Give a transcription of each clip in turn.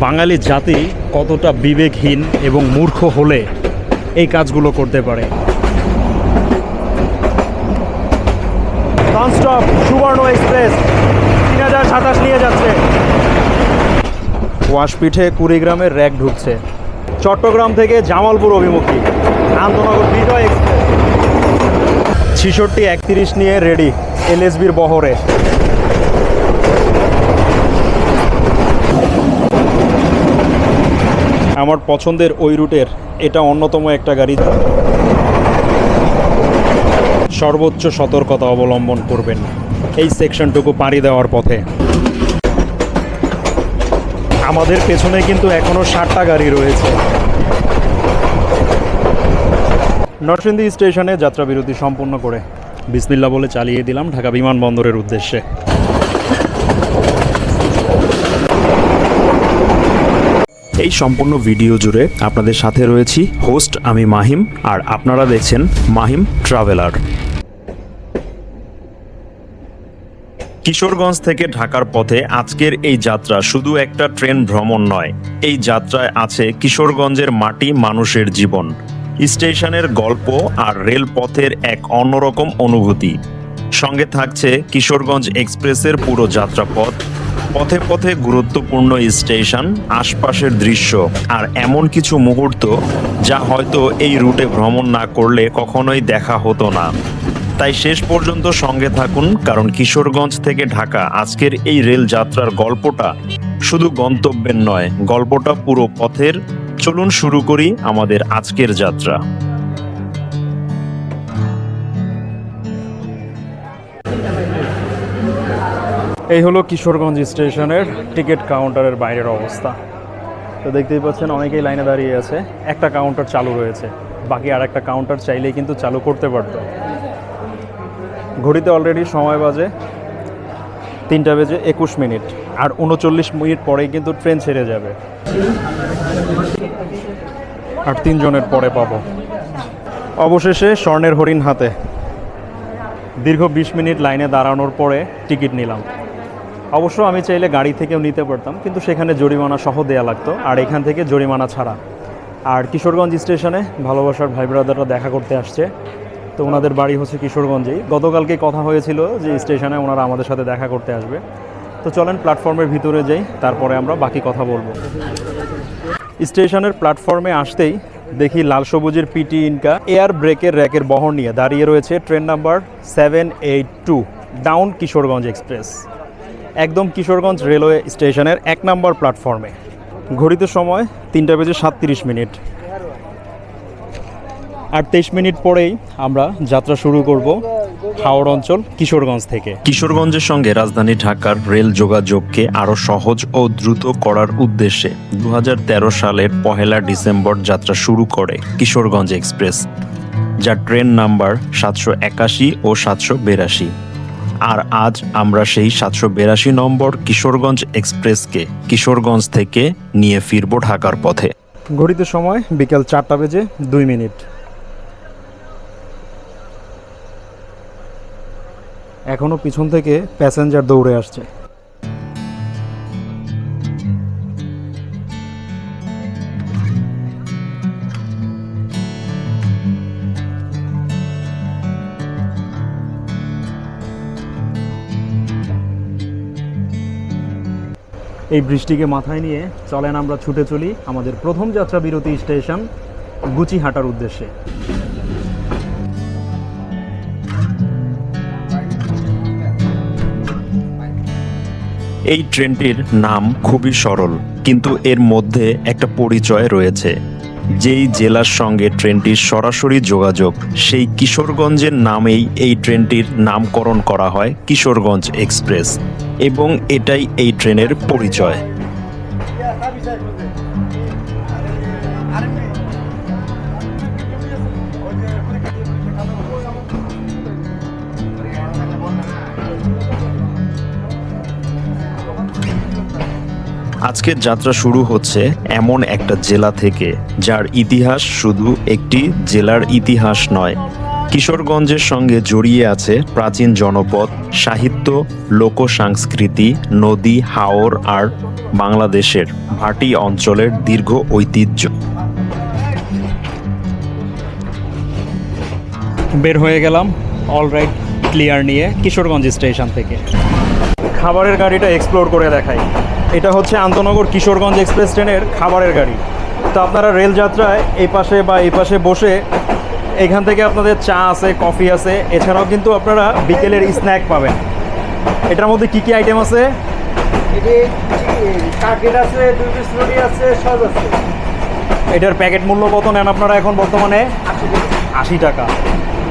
বাঙালি জাতি কতটা বিবেকহীন এবং মূর্খ হলে এই কাজগুলো করতে পারে। ননস্টপ সুবর্ণ এক্সপ্রেস 3027 নিয়ে যাচ্ছে। ওয়াশপিঠে কুড়িগ্রামের র্যাক ঢুকছে। চট্টগ্রাম থেকে জামালপুর অভিমুখী আন্তনগর বিজয় এক্সপ্রেস 6631 নিয়ে রেডি এলএসবির বহরে। আমার পছন্দের ওই রুটের এটা অন্যতম একটা গাড়ি। সর্বোচ্চ সতর্কতা অবলম্বন করবেন এই সেকশনটুকু পাড়ি দেওয়ার পথে। আমাদের পেছনে কিন্তু এখনও 60টা গাড়ি রয়েছে। নরসিংদী স্টেশনে যাত্রা বিরতি সম্পূর্ণ করে বিসমিল্লাহ বলে চালিয়ে দিলাম ঢাকা বিমানবন্দরের উদ্দেশ্যে। এই সম্পূর্ণ ভিডিও জুড়ে আপনাদের সাথে রয়েছি হোস্ট আমি মাহিম, আর আপনারা দেখছেন মাহিম ট্রাভেলার। কিশোরগঞ্জ থেকে ঢাকার পথে আজকের এই যাত্রা শুধু একটা ট্রেন ভ্রমণ নয়, এই যাত্রায় আছে কিশোরগঞ্জের মাটি, মানুষের জীবন, স্টেশনের গল্প আর রেলপথের এক অন্যরকম অনুভূতি। সঙ্গে থাকছে কিশোরগঞ্জ এক্সপ্রেসের পুরো যাত্রাপথ, পথে পথে গুরুত্বপূর্ণ স্টেশন, আশপাশের দৃশ্য আর এমন কিছু মুহূর্ত যা হয়তো এই রুটে ভ্রমণ না করলে কখনোই দেখা হতো না। তাই শেষ পর্যন্ত সঙ্গে থাকুন, কারণ কিশোরগঞ্জ থেকে ঢাকা আজকের এই রেল যাত্রার গল্পটা শুধু গন্তব্যের নয়, গল্পটা পুরো পথের। চলুন শুরু করি আমাদের আজকের যাত্রা। এই হলো কিশোরগঞ্জ স্টেশনের টিকিট কাউন্টারের বাইরের অবস্থা। তো দেখতেই পাচ্ছেন অনেকেই লাইনে দাঁড়িয়ে আছে। একটা কাউন্টার চালু রয়েছে, বাকি আর একটা কাউন্টার চাইলেই কিন্তু চালু করতে পারত। ঘড়িতে অলরেডি সময় বাজে 3:21, আর 39 মিনিট পরেই কিন্তু ট্রেন ছেড়ে যাবে। আর 3 জনের পরে পাবো। অবশেষে স্বর্ণের হরিণ হাতে। দীর্ঘ 20 মিনিট লাইনে দাঁড়ানোর পরে টিকিট নিলাম। অবশ্য আমি চাইলে গাড়ি থেকেও নিতে পারতাম, কিন্তু সেখানে জরিমানা সহ দেয়া লাগতো, আর এখান থেকে জরিমানা ছাড়া। আর কিশোরগঞ্জ স্টেশনে ভালোবাসার ভাই ব্রাদাররা দেখা করতে আসছে, তো ওনাদের বাড়ি হচ্ছে কিশোরগঞ্জেই। গতকালকে কথা হয়েছিল যে স্টেশনে ওনারা আমাদের সাথে দেখা করতে আসবে। তো চলেন প্ল্যাটফর্মের ভিতরে যাই, তারপরে আমরা বাকি কথা বলবো। স্টেশনের প্ল্যাটফর্মে আসতেই দেখি লাল সবুজের পিটি ইনকা এয়ার ব্রেকের র্যাকের বহর নিয়ে দাঁড়িয়ে রয়েছে train number 782 down Kishoreganj express, একদম কিশোরগঞ্জ রেলওয়ে স্টেশনের 1 নম্বর প্ল্যাটফর্মে। ঘড়িতে সময় 3:37। আর 23 মিনিট পরেই আমরা যাত্রা শুরু করব হাওড় অঞ্চল কিশোরগঞ্জ থেকে। কিশোরগঞ্জের সঙ্গে রাজধানী ঢাকার রেল যোগাযোগকে আরও সহজ ও দ্রুত করার উদ্দেশ্যে 2013 সালের 1 ডিসেম্বর যাত্রা শুরু করে কিশোরগঞ্জ এক্সপ্রেস, যা ট্রেন নাম্বার 781 ও 782। আর আজ আমরা সেই 782 নম্বর কিশোরগঞ্জ এক্সপ্রেসকে কিশোরগঞ্জ থেকে নিয়ে ফিরব ঢাকার পথে। ঘড়িতে সময় বিকেল 4:02। এখনো পিছন থেকে প্যাসেঞ্জার দৌড়ে আসছে। এই বৃষ্টিকে মাথায় নিয়ে চলেন আমরা ছুটে চলি আমাদের প্রথম যাত্রা বিরতি স্টেশন গুচিহাটার উদ্দেশ্যে। এই ট্রেনটির নাম খুবই সরল, কিন্তু এর মধ্যে একটা পরিচয় রয়েছে। যেই জেলার সঙ্গে ট্রেনটির সরাসরি যোগাযোগ, সেই কিশোরগঞ্জের নামেই এই ট্রেনটির নামকরণ করা হয় কিশোরগঞ্জ এক্সপ্রেস, এবং এটাই এই ট্রেনের পরিচয়। আজকের যাত্রা শুরু হচ্ছে এমন একটা জেলা থেকে যার ইতিহাস শুধু একটি জেলার ইতিহাস নয়, কিশোরগঞ্জের সঙ্গে জড়িয়ে আছে প্রাচীন জনপদ, সাহিত্য, লোক সংস্কৃতি, নদী, হাওর আর বাংলাদেশের ভাটি অঞ্চলের দীর্ঘ ঐতিহ্য। বের হয়ে গেলাম অলরাইট ক্লিয়ার নিয়ে কিশোরগঞ্জ স্টেশন থেকে। খাবারের গাড়িটা এক্সপ্লোর করে দেখাই। এটা হচ্ছে আন্তনগর কিশোরগঞ্জ এক্সপ্রেস ট্রেনের খাবারের গাড়ি। তো আপনারা রেল যাত্রায় এই পাশে বা এই পাশে বসে এখান থেকে আপনাদের চা আছে, কফি আছে, এছাড়াও কিন্তু আপনারা বিকেলের স্ন্যাক পাবেন। এটার মধ্যে কি কি আইটেম আছে? এটার প্যাকেট মূল্য কত নেন আপনারা এখন বর্তমানে? 80 টাকা।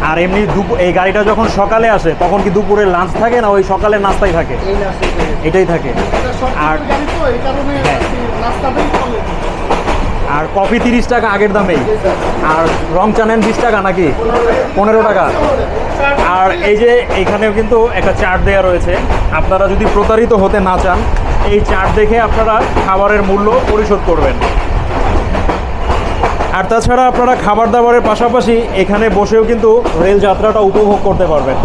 আর এমনি এই গাড়িটা যখন সকালে আসে তখন কি দুপুরে লাঞ্চ থাকে না ওই সকালের নাস্তাই থাকে? এটাই থাকে। আর আর কফি 30 টাকা আগের দামেই, আর রং চা নেন 20 টাকা নাকি 15 টাকা। আর এই যে এখানেও কিন্তু একটা চার্ট দেওয়া রয়েছে, আপনারা যদি প্রতারিত হতে না চান এই চার্ট দেখে আপনারা খাবারের মূল্য পরিশোধ করবেন। আর তাছাড়া আপনারা খাবার দাবারের পাশাপাশি এখানে বসেও কিন্তু রেল যাত্রাটা উপভোগ করতে পারবেন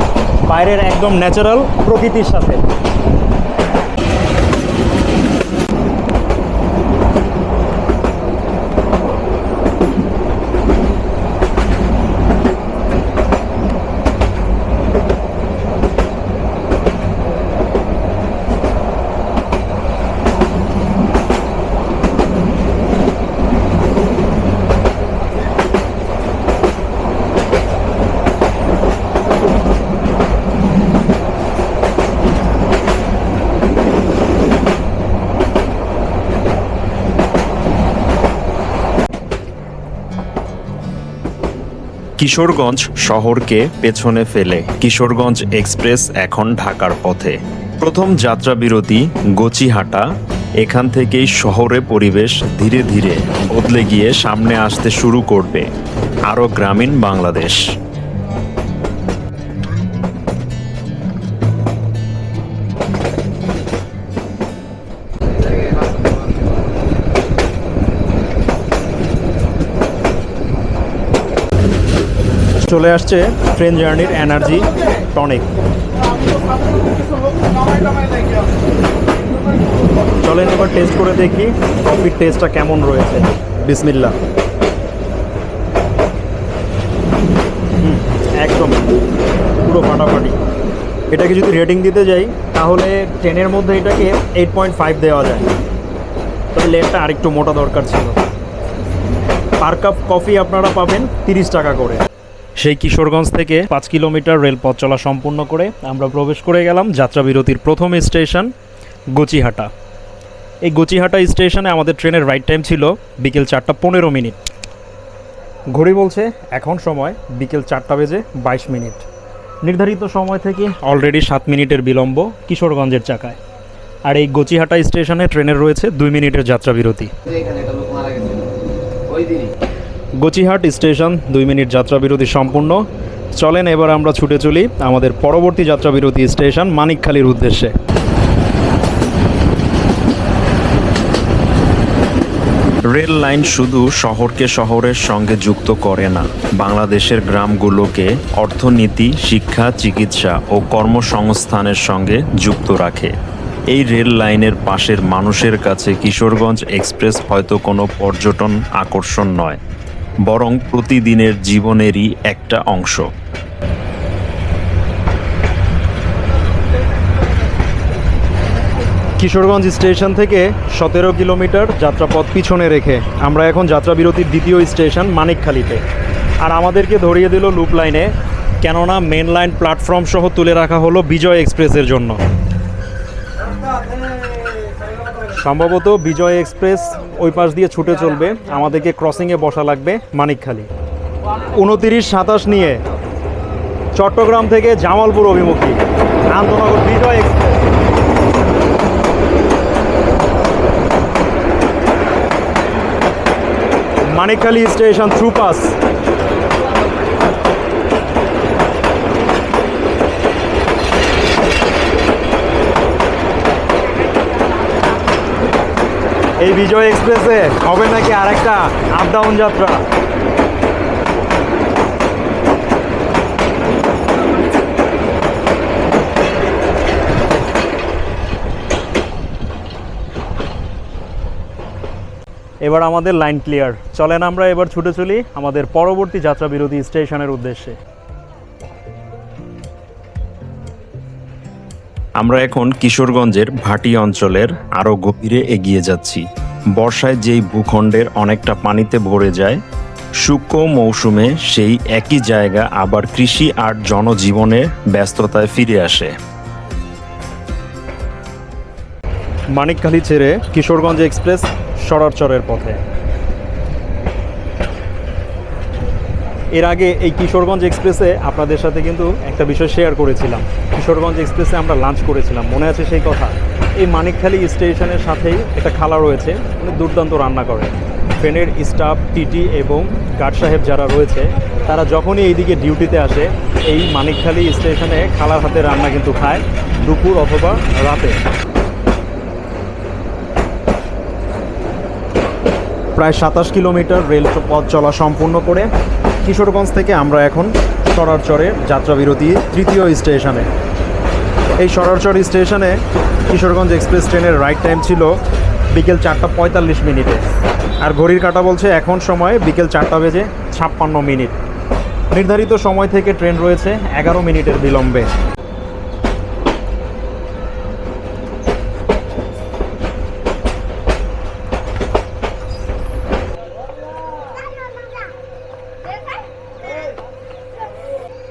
বাইরের একদম ন্যাচারাল প্রকৃতির সাথে। কিশোরগঞ্জ শহরকে পেছনে ফেলে কিশোরগঞ্জ এক্সপ্রেস এখন ঢাকার পথে। প্রথম যাত্রা বিরতি গচিহাটা। এখান থেকেই শহরে পরিবেশ ধীরে ধীরে বদলে গিয়ে সামনে আসতে শুরু করবে আরও গ্রামীণ বাংলাদেশ। চলে আসছে ট্রেন জার্নির এনার্জি টনিক। চলেন এবার টেস্ট করে দেখি কফির টেস্টটা কেমন রয়েছে। বিসমিল্লাহ। একদম পুরো ফাটাফাটি। এটাকে যদি রেটিং দিতে যাই তাহলে 10-এর মধ্যে এটাকে 8.5 দেওয়া যায়, তবে লেটটা আরেকটু মোটা দরকার ছিল। পার কাপ কফি আপনারা পাবেন 30 টাকা করে। সেই কিশোরগঞ্জ থেকে 5 কিলোমিটার রেলপথ চলা সম্পূর্ণ করে আমরা প্রবেশ করে গেলাম যাত্রাবিরতির প্রথম স্টেশন গচিহাটা। এই গচিহাটা স্টেশনে আমাদের ট্রেনের রাইট টাইম ছিল বিকেল 4টা 15 মিনিট। ঘড়ি বলছে এখন সময় বিকেল 4টা বেজে 22 মিনিট। নির্ধারিত সময় থেকে অলরেডি 7 মিনিটের বিলম্ব কিশোরগঞ্জের চাকায়। আর এই গচিহাটা স্টেশনে ট্রেনের রয়েছে 2 মিনিটের যাত্রাবিরতি। গচিহাট স্টেশন 2 মিনিট যাত্রাবিরতি সম্পূর্ণ। চলেন এবার আমরা ছুটে চলি আমাদের পরবর্তী যাত্রাবিরতি স্টেশন মানিকখালীর উদ্দেশ্যে। রেল লাইন শুধু শহরকে শহরের সঙ্গে যুক্ত করে না, বাংলাদেশের গ্রামগুলোকে অর্থনীতি, শিক্ষা, চিকিৎসা ও কর্মসংস্থানের সঙ্গে যুক্ত রাখে। এই রেল লাইনের পাশের মানুষের কাছে কিশোরগঞ্জ এক্সপ্রেস হয়তো কোনো পর্যটন আকর্ষণ নয়, বরং প্রতিদিনের জীবনেরই একটা অংশ। কিশোরগঞ্জ স্টেশন থেকে 17 কিলোমিটার যাত্রাপথ পিছনে রেখে আমরা এখন যাত্রাবিরতির দ্বিতীয় স্টেশন মানিকখালীতে। আর আমাদেরকে ধরিয়ে দিল লুপ লাইনে, কেননা মেন লাইন প্ল্যাটফর্ম সহ তুলে রাখা হলো বিজয় এক্সপ্রেসের জন্য। সম্ভবত বিজয় এক্সপ্রেস ওই পাশ দিয়ে ছুটে চলবে, আমাদেরকে ক্রসিংয়ে বসা লাগবে মানিকখালী। 29-27 নিয়ে চট্টগ্রাম থেকে জামালপুর অভিমুখী আন্তনগর Bijoy express. Manikkhali station through pass. এই বিজয় এক্সপ্রেসে হবে নাকি আরেকটা আপ ডাউন যাত্রা। এবার আমাদের লাইন ক্লিয়ার। চলেন আমরা এবার ছুটে চলি আমাদের পরবর্তী যাত্রা বিরতি স্টেশনের উদ্দেশ্যে। আমরা এখন কিশোরগঞ্জের ভাটি অঞ্চলের আরও গভীরে এগিয়ে যাচ্ছি। বর্ষায় যেই ভূখণ্ডের অনেকটা পানিতে ভরে যায়, শুষ্ক মৌসুমে সেই একই জায়গা আবার কৃষি আর জনজীবনের ব্যস্ততায় ফিরে আসে। মানিকখালী ছেড়ে কিশোরগঞ্জ এক্সপ্রেস সরারচরের পথে। এর আগে এই কিশোরগঞ্জ এক্সপ্রেসে আপনাদের সাথে কিন্তু একটা বিষয় শেয়ার করেছিলাম। কিশোরগঞ্জ এক্সপ্রেসে আমরা লাঞ্চ করেছিলাম, মনে আছে সেই কথা? এই মানিকখালী স্টেশনের সাথেই একটা খালা রয়েছে, উনি দুর্দান্ত রান্না করে। ট্রেনের স্টাফ, টিটি এবং গার্ড সাহেব যারা রয়েছে, তারা যখনই এইদিকে ডিউটিতে আসে, এই মানিকখালী স্টেশনে খালার হাতে রান্না কিন্তু খায় দুপুর অথবা রাতে। প্রায় 27 কিলোমিটার রেল পথ চলা সম্পূর্ণ করে কিশোরগঞ্জ থেকে আমরা এখন সরারচরের যাত্রাবিরতি তৃতীয় স্টেশনে। এই সরারচর স্টেশনে কিশোরগঞ্জ এক্সপ্রেস ট্রেনের রাইট টাইম ছিল বিকেল 4:45 মিনিটে, আর ঘড়ির কাঁটা বলছে এখন সময় বিকেল 4:56 নির্ধারিত সময় থেকে ট্রেন রয়েছে 11 মিনিটের বিলম্বে।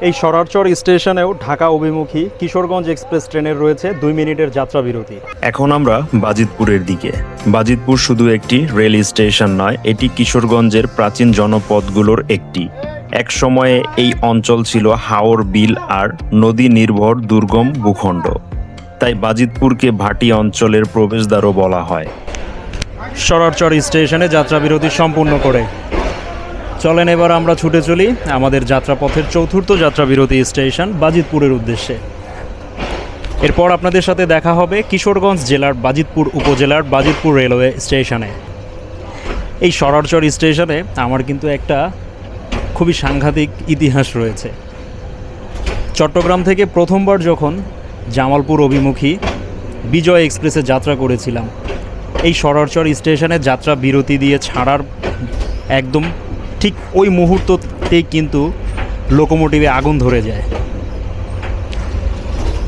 এই সরারচর স্টেশনেও ঢাকা অভিমুখী কিশোরগঞ্জ এক্সপ্রেস ট্রেনের রয়েছে 2 মিনিটের যাত্রা বিরতি। এখন আমরা বাজিতপুরের দিকে। বাজিতপুর শুধু একটি রেল স্টেশন নয়, এটি কিশোরগঞ্জের প্রাচীন জনপদগুলোর একটি। এক সময়ে এই অঞ্চল ছিল হাওর বিল আর নদী নির্ভর দুর্গম ভূখণ্ড, তাই বাজিতপুরকে ভাটি অঞ্চলের প্রবেশদ্বারও বলা হয়। সরারচর স্টেশনে যাত্রা বিরতি সম্পূর্ণ করে চলেন এবার আমরা ছুটে চলি আমাদের যাত্রাপথের চতুর্থ যাত্রা বিরতি স্টেশন বাজিতপুরের উদ্দেশ্যে। এরপর আপনাদের সাথে দেখা হবে কিশোরগঞ্জ জেলার বাজিতপুর উপজেলার বাজিতপুর রেলওয়ে স্টেশনে। এই সরারচর স্টেশনে আমার কিন্তু একটা খুবই সাংঘাতিক ইতিহাস রয়েছে। চট্টগ্রাম থেকে প্রথমবার যখন জামালপুর অভিমুখী বিজয় এক্সপ্রেসে যাত্রা করেছিলাম, এই সরারচর স্টেশনে যাত্রা বিরতি দিয়ে ছাড়ার একদম ঠিক ওই মুহূর্ততেই কিন্তু লোকোমোটিভে আগুন ধরে যায়।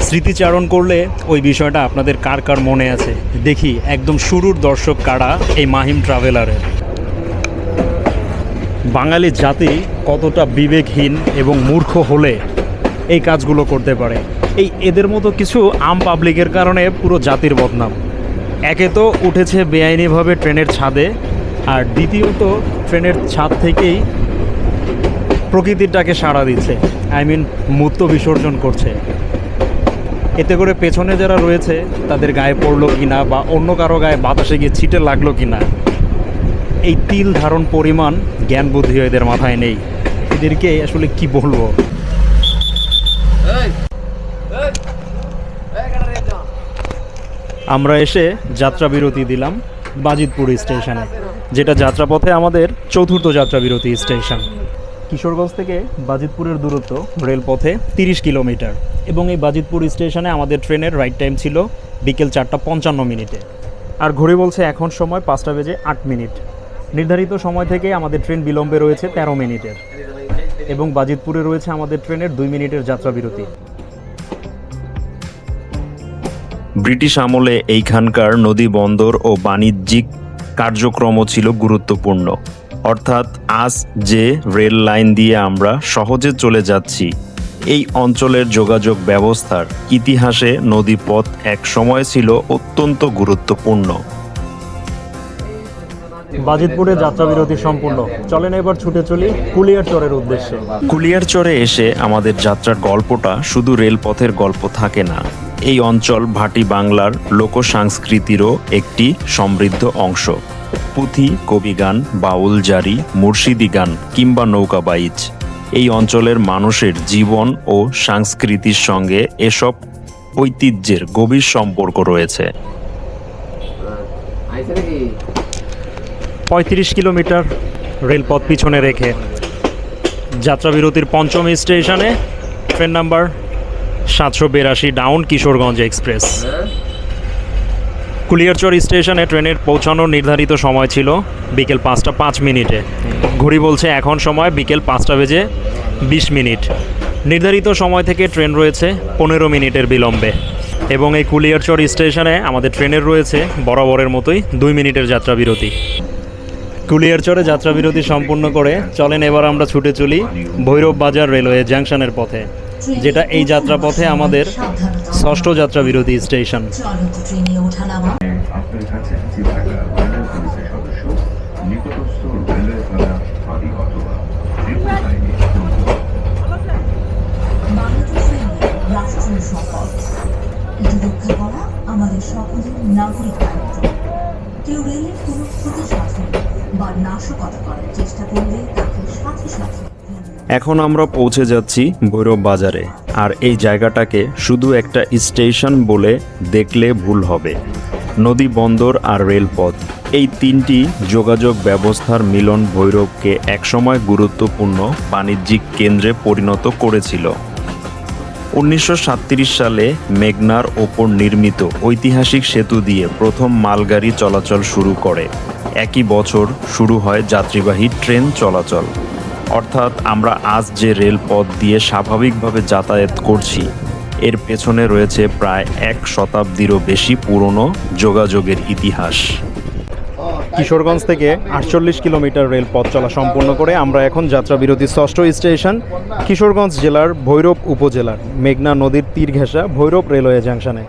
স্মৃতিচারণ করলে ওই বিষয়টা আপনাদের কার কার মনে আছে দেখি। একদম শুরুর দর্শক কারা এই মাহিম ট্রাভেলারের। বাঙালি জাতি কতটা বিবেকহীন এবং মূর্খ হলে এই কাজগুলো করতে পারে। এদের মতো কিছু আম পাবলিকের কারণে পুরো জাতির বদনাম। একে তো উঠেছে বেআইনিভাবে ট্রেনের ছাদে, আর দ্বিতীয়ত ট্রেনের ছাদ থেকেই প্রকৃতিটাকে সাড়া দিচ্ছে, মূর্ত বিসর্জন করছে। এতে করে পেছনে যারা রয়েছে তাদের গায়ে পড়লো কিনা বা অন্য কারো গায়ে বাতাসে গিয়ে ছিটে লাগলো কিনা, এই তিল ধারণ পরিমাণ জ্ঞান বুদ্ধি এদের মাথায় নেই। এদেরকে আসলে কি বলবো। আমরা এসে যাত্রা বিরতি দিলাম বাজিতপুর স্টেশনে, যেটা যাত্রাপথে আমাদের চতুর্থ যাত্রা বিরতি স্টেশন। কিশোরগঞ্জ থেকে বাজিতপুরের দূরত্ব রেলপথে 30 কিলোমিটার এবং এই বাজিতপুর স্টেশনে আমাদের ট্রেনের রাইট টাইম ছিল বিকেল 4:55 আর ঘড়ি বলছে এখন সময় 5:08। নির্ধারিত সময় থেকে আমাদের ট্রেন বিলম্বে রয়েছে 13 মিনিটের এবং বাজিতপুরে রয়েছে আমাদের ট্রেনের 2 মিনিটের যাত্রা বিরতি। ব্রিটিশ আমলে এইখানকার নদী বন্দর ও বাণিজ্যিক কার্যক্রমও ছিল গুরুত্বপূর্ণ। অর্থাৎ আজ যে রেল লাইন দিয়ে আমরা সহজে চলে যাচ্ছি, এই অঞ্চলের যোগাযোগ ব্যবস্থার ইতিহাসে নদীপথ এক সময় ছিল অত্যন্ত গুরুত্বপূর্ণ। বাজিতপুরে যাত্রা বিরতি সম্পূর্ণ। চলেন এবার ছুটে চলি কুলিয়ারচরের উদ্দেশ্যে। কুলিয়ারচরে এসে আমাদের যাত্রার গল্পটা শুধু রেলপথের গল্প থাকে না। এই অঞ্চল ভাটি বাংলার লোকসংস্কৃতিরও একটি সমৃদ্ধ অংশ। পুঁথি, কবিগান, বাউল জারি, মুর্শিদি গান কিংবা নৌকাবাইচ, এই অঞ্চলের মানুষের জীবন ও সংস্কৃতির সঙ্গে এসব ঐতিহ্যের গভীর সম্পর্ক রয়েছে। 35 কিলোমিটার রেলপথ পিছনে রেখে যাত্রাবিরতির পঞ্চম স্টেশনে train number 782 down Kishoreganj express. Kuliarchar স্টেশনে ট্রেনের পৌঁছানোর নির্ধারিত সময় ছিল বিকেল 5:05 ঘড়ি বলছে এখন সময় বিকেল 5:20 নির্ধারিত সময় থেকে ট্রেন রয়েছে 15 মিনিটের বিলম্বে এবং এই কুলিয়ারচর স্টেশনে আমাদের ট্রেনের রয়েছে বরাবরের মতোই 2 মিনিটের যাত্রাবিরতি। কুলিয়ারচরে যাত্রাবিরতি সম্পূর্ণ করে চলেন এবার আমরা ছুটে চলি ভৈরব বাজার রেলওয়ে জাংশনের পথে, যেটা এই যাত্রাপথে আমাদের ষষ্ঠ যাত্রাবিরতি স্টেশন। আপনার কাছাকাছি থাকা রেলওয়ে পুলিশের সদস্য নিকটস্থ রেলওয়ে থানা ফাঁড়ি অথবা রেলওয়ে লাইনে বাংলাদেশ রেল রাষ্ট্রীয় সম্পদ। এটি রক্ষা করা আমাদের সকলের নাগরিক দায়িত্ব। কেউ রেলের কোনো ক্ষতি সাধন বা নাশকতা করার চেষ্টা করলে তাকে সাথে সাথে এখন আমরা পৌঁছে যাচ্ছি ভৈরব বাজারে, আর এই জায়গাটাকে শুধু একটা স্টেশন বলে দেখলে ভুল হবে। নদী, বন্দর আর রেলপথ, এই তিনটি যোগাযোগ ব্যবস্থার মিলন ভৈরবকে একসময় গুরুত্বপূর্ণ বাণিজ্যিক কেন্দ্রে পরিণত করেছিল। 1937 সালে মেঘনার ওপর নির্মিত ঐতিহাসিক সেতু দিয়ে প্রথম মালগাড়ি চলাচল শুরু করে। একই বছর শুরু হয় যাত্রীবাহী ট্রেন চলাচল। অর্থাৎ আমরা আজ যে রেলপথ দিয়ে স্বাভাবিকভাবে যাতায়াত করছি, এর পেছনে রয়েছে প্রায় 1 শতাব্দীরও বেশি পুরনো যোগাযোগের ইতিহাস। কিশোরগঞ্জ থেকে 48 কিলোমিটার রেলপথ চলা সম্পূর্ণ করে আমরা এখন যাত্রাবিরতির ষষ্ঠ স্টেশন কিশোরগঞ্জ জেলার ভৈরব উপজেলার মেঘনা নদীর তীর ঘেঁষা ভৈরব রেলওয়ে জাংশনে।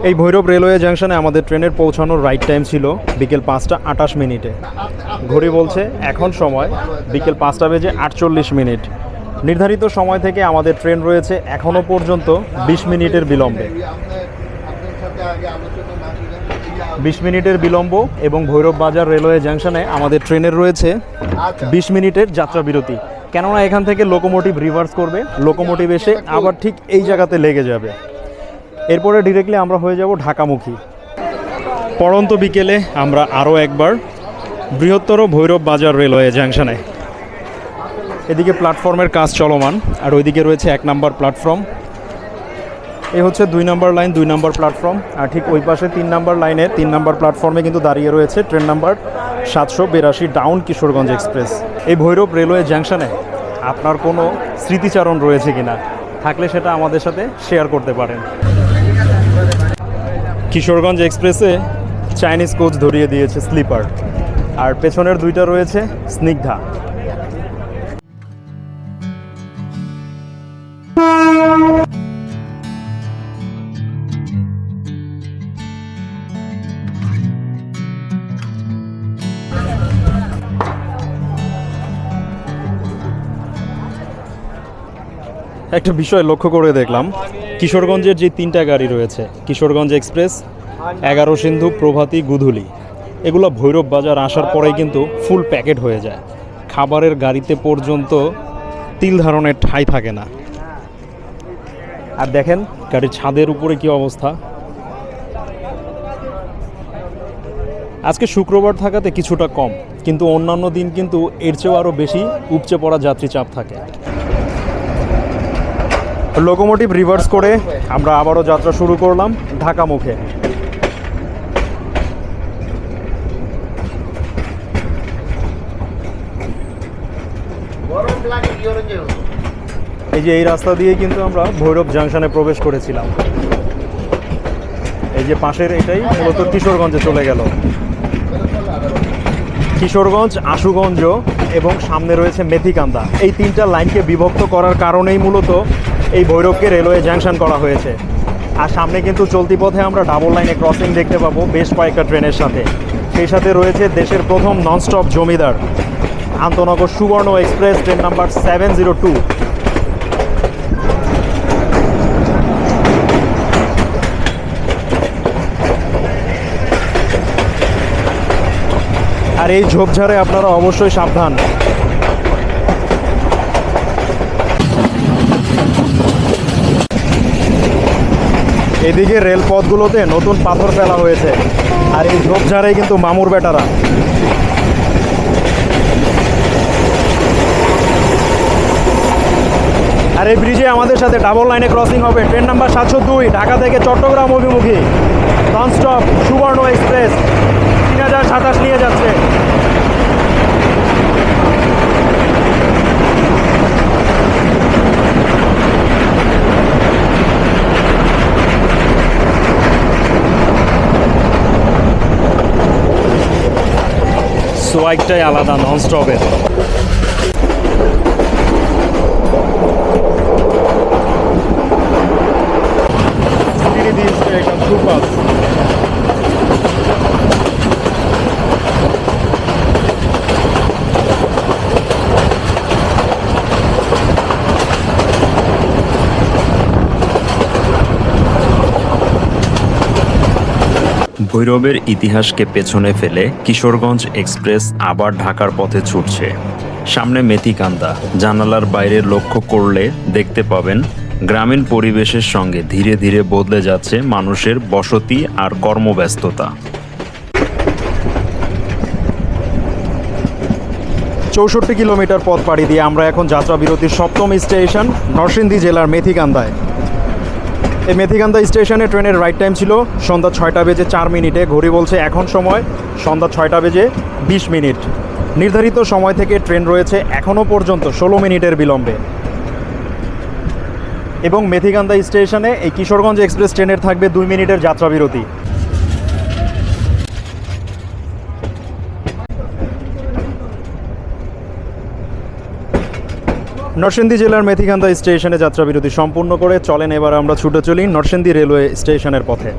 এই ভৈরব রেলওয়ে জাংশনে আমাদের ট্রেনের পৌঁছানোর রাইট টাইম ছিল বিকেল 5:28 ঘড়ি বলছে এখন সময় বিকেল 5:48। নির্ধারিত সময় থেকে আমাদের ট্রেন রয়েছে এখনও পর্যন্ত 20 মিনিটের বিলম্বে। 20 মিনিটের বিলম্ব এবং ভৈরব বাজার রেলওয়ে জাংশনে আমাদের ট্রেনের রয়েছে 20 মিনিটের যাত্রাবিরতি, কেননা এখান থেকে লোকোমোটিভ রিভার্স করবে, লোকোমোটিভ এসে আবার ঠিক এই জায়গাতে লেগে যাবে। এরপরে ডিরেক্টলি আমরা হয়ে যাব ঢাকামুখী। পড়ন্ত বিকেলে আমরা আরও একবার বৃহত্তর ভৈরব বাজার রেলওয়ে জাংশনে। এদিকে প্ল্যাটফর্মের কাজ চলমান, আর ওইদিকে রয়েছে 1 নম্বর প্ল্যাটফর্ম। এই হচ্ছে 2 নম্বর লাইন, 2 নম্বর প্ল্যাটফর্ম, আর ঠিক ওই পাশে 3 নম্বর লাইনে 3 নম্বর প্ল্যাটফর্মে কিন্তু দাঁড়িয়ে রয়েছে train number 782 down Kishoreganj express. এই ভৈরব রেলওয়ে জাংশনে আপনার কোনো স্মৃতিচারণ রয়েছে কিনা, থাকলে সেটা আমাদের সাথে শেয়ার করতে পারেন। কিশোরগঞ্জ এক্সপ্রেসে চাইনিজ কোচ ধরিয়ে দিয়েছে স্লিপার, আর পেছনের দুইটা রয়েছে স্নিগ্ধা। একটা বিষয় লক্ষ্য করে দেখলাম, কিশোরগঞ্জের যে 3টা গাড়ি রয়েছে, কিশোরগঞ্জ এক্সপ্রেস, 11 সিন্ধু, প্রভাতী, গুধুলি, এগুলো ভৈরব বাজার আসার পরেই কিন্তু ফুল প্যাকেট হয়ে যায়। খাবারের গাড়িতে পর্যন্ত তিল ধারণের ঠাঁই থাকে না। আর দেখেন গাড়ির ছাদের উপরে কি অবস্থা। আজকে শুক্রবার থাকাতে কিছুটা কম, কিন্তু অন্যান্য দিন কিন্তু এর চেয়েও আরও বেশি উপচে পড়া যাত্রী চাপ থাকে। লোকোমোটিভ রিভার্স করে আমরা আবারও যাত্রা শুরু করলাম ঢাকা মুখে। এই যে এই রাস্তা দিয়ে কিন্তু আমরা ভৈরব জাংশনে প্রবেশ করেছিলাম। এই যে পাশের এটাই মূলত কিশোরগঞ্জে চলে গেল। কিশোরগঞ্জ, আশুগঞ্জ এবং সামনে রয়েছে মেথিকান্দা, এই 3টা লাইনকে বিভক্ত করার কারণেই মূলত এই ভৈরবকে রেলওয়ে জাংশন করা হয়েছে। আর সামনে কিন্তু চলতি পথে আমরা ডাবল লাইনে ক্রসিং দেখতে পাবো বেশ কয়েকটা ট্রেনের সাথে। সেই সাথে রয়েছে দেশের প্রথম ননস্টপ জমিদার আন্তনগর সুবর্ণ এক্সপ্রেস ট্রেন নাম্বার 702। আর এই ঝোপঝাড়ে আপনারা অবশ্যই সাবধান। এদিকে রেলপথগুলোতে নতুন পাথর ফেলা হয়েছে, আর এই ঝোপঝাড়ে কিন্তু মামুর বেটারা। আর এই ব্রিজে আমাদের সাথে ডাবল লাইনে ক্রসিং হবে ট্রেন নাম্বার 702 ঢাকা থেকে চট্টগ্রাম অভিমুখী ননস্টপ সুবর্ণ এক্সপ্রেস 3027 নিয়ে যাচ্ছে। সোয়াইকটাই আলাদা ননস্টপের। ভৈরবের ইতিহাসকে পেছনে ফেলে কিশোরগঞ্জ এক্সপ্রেস আবার ঢাকার পথে ছুটছে। সামনে মেথিকান্দা, জানালার বাইরে লক্ষ্য করলে দেখতে পাবেন গ্রামীণ পরিবেশের সঙ্গে ধীরে ধীরে বদলে যাচ্ছে মানুষের বসতি আর কর্মব্যস্ততা। 64 কিলোমিটার পথ পাড়ি দিয়ে আমরা এখন যাত্রা বিরতির 7ম স্টেশন নরসিংদী জেলার মেথিকান্দায়। এই মেথিকান্দা স্টেশনে ট্রেনের রাইট টাইম ছিল সন্ধ্যা 6টা বেজে 4 মিনিটে। ঘড়ি বলছে এখন সময় সন্ধ্যা 6টা বেজে 20 মিনিট। নির্ধারিত সময় থেকে ট্রেন রয়েছে এখনও পর্যন্ত 16 মিনিটের বিলম্বে। এবং মেথিকান্দা স্টেশনে এই কিশোরগঞ্জ এক্সপ্রেস ট্রেনের থাকবে 2 মিনিটের যাত্রা বিরতি। নরসিংদী জেলার মেথিকান্দা স্টেশনে যাত্রা বিরতি সম্পূর্ণ করে চলেন এবার আমরা ছুটে চলি নরসিংদী রেলওয়ে স্টেশনের পথে।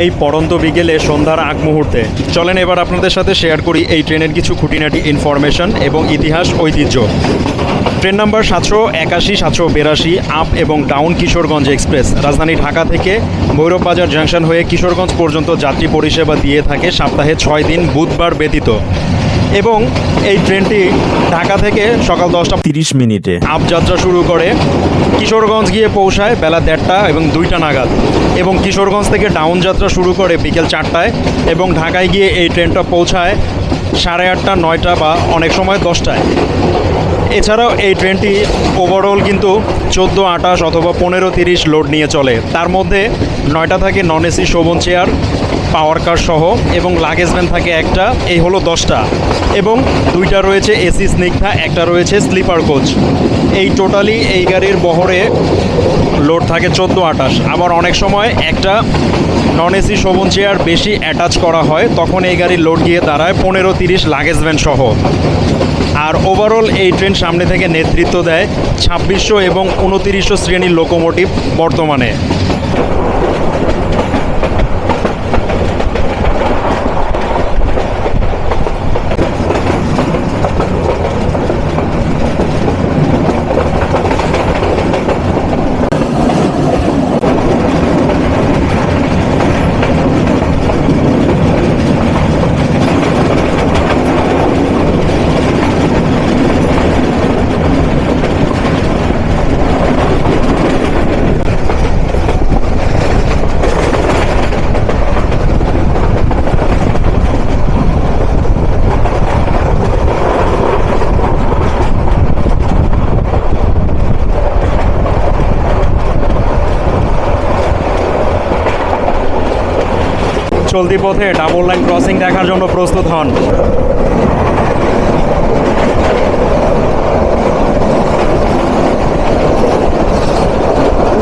এই পড়ন্ত বিকেলে সন্ধ্যার আগ মুহূর্তে চলেন এবার আপনাদের সাথে শেয়ার করি এই ট্রেনের কিছু খুঁটিনাটি ইনফরমেশন এবং ইতিহাস ঐতিহ্য। ট্রেন নাম্বার 781, 782 আপ এবং ডাউন কিশোরগঞ্জ এক্সপ্রেস রাজধানী ঢাকা থেকে ভৈরব বাজার জাংশন হয়ে কিশোরগঞ্জ পর্যন্ত যাত্রী পরিষেবা দিয়ে থাকে সপ্তাহে 6 দিন বুধবার ব্যতীত। এবং এই ট্রেনটি ঢাকা থেকে সকাল 10টা 30 মিনিটে আপ যাত্রা শুরু করে কিশোরগঞ্জ গিয়ে পৌঁছায় বেলা 1:30টা এবং 2টা নাগাদ। এবং কিশোরগঞ্জ থেকে ডাউন যাত্রা শুরু করে বিকেল 4টায় এবং ঢাকায় গিয়ে এই ট্রেনটা পৌঁছায় 8:30টা, 9টা বা অনেক সময় 10টায়। এছাড়াও এই ট্রেনটি ওভারঅল কিন্তু 14-28 অথবা 15-30 লোড নিয়ে চলে। তার মধ্যে 9টা থাকে নন এসি শোভন চেয়ার পাওয়ার কার সহ এবং লাগেজ ভ্যান থাকে একটা, এই হলো 10টা। এবং 2টা রয়েছে এসি স্নিগ্ধা, একটা রয়েছে স্লিপার কোচ। এই টোটালি এই গাড়ির বহরে লোড থাকে 14-28। আবার অনেক সময় একটা নন এসি শোভন চেয়ার বেশি অ্যাটাচ করা হয়, তখন এই গাড়ির লোড গিয়ে দাঁড়ায় 15-30 লাগেজ ভ্যান সহ। আর ওভারঅল এই ট্রেন সামনে থেকে নেতৃত্ব দেয় 2600 এবং 2900 শ্রেণীর লোকোমোটিভ বর্তমানে। চলতি পথে ডাবল লাইন ক্রসিং দেখার জন্য প্রস্তুত হন।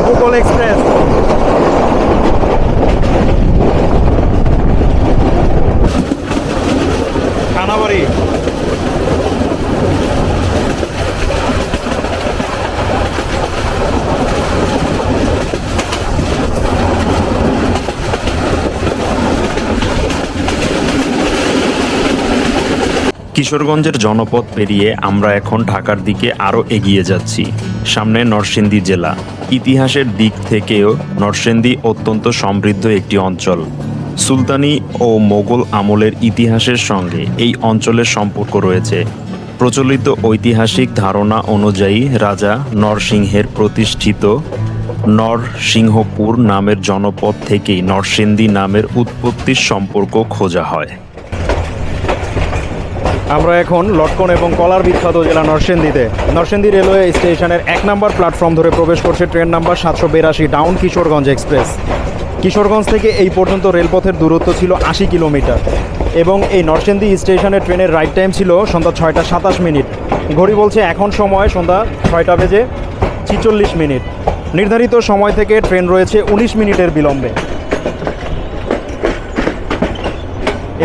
উপকূল এক্সপ্রেস খানাবাড়ি কিশোরগঞ্জের জনপদ পেরিয়ে আমরা এখন ঢাকার দিকে আরও এগিয়ে যাচ্ছি। সামনে নরসিংদী জেলা। ইতিহাসের দিক থেকেও নরসিংদী অত্যন্ত সমৃদ্ধ একটি অঞ্চল। সুলতানি ও মোগল আমলের ইতিহাসের সঙ্গে এই অঞ্চলের সম্পর্ক রয়েছে। প্রচলিত ঐতিহাসিক ধারণা অনুযায়ী রাজা নরসিংহের প্রতিষ্ঠিত নরসিংহপুর নামের জনপদ থেকেই নরসিংদী নামের উৎপত্তির সম্পর্ক খোঁজা হয়। আমরা এখন লটকন এবং কলার বিখ্যাত জেলা নরসিংদীতে। নরসিংদী রেলওয়ে স্টেশনের 1 নম্বর প্ল্যাটফর্ম ধরে প্রবেশ করছে train number 782 down Kishoreganj express. Kishoreganj থেকে এই পর্যন্ত রেলপথের দূরত্ব ছিল 80 কিলোমিটার এবং এই নরসিংদী স্টেশনের ট্রেনের রাইট টাইম ছিল সন্ধ্যা 6টা 27 মিনিট। ঘড়ি বলছে এখন সময় সন্ধ্যা 6টা বেজে 46 মিনিট। নির্ধারিত সময় থেকে ট্রেন রয়েছে 19 মিনিটের বিলম্বে।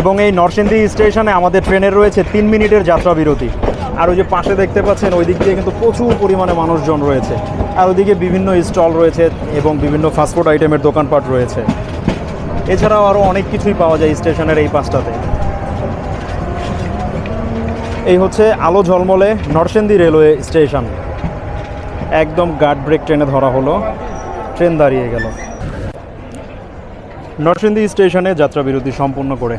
এবং এই নরসিংদী স্টেশনে আমাদের ট্রেনের রয়েছে 3 মিনিটের যাত্রা বিরতি। আর ওই যে পাশে দেখতে পাচ্ছেন ওই দিক দিয়ে কিন্তু প্রচুর পরিমাণে মানুষজন রয়েছে। আর ওইদিকে বিভিন্ন স্টল রয়েছে এবং বিভিন্ন ফাস্টফুড আইটেমের দোকানপাট রয়েছে। এছাড়াও আরও অনেক কিছুই পাওয়া যায় স্টেশনের এই পাশটাতে। এই হচ্ছে আলো ঝলমলে নরসিংদী রেলওয়ে স্টেশন। একদম গার্ড ব্রেক ট্রেনে ধরা হলো, ট্রেন দাঁড়িয়ে গেল। নরসিংদী স্টেশনে যাত্রা বিরতি সম্পূর্ণ করে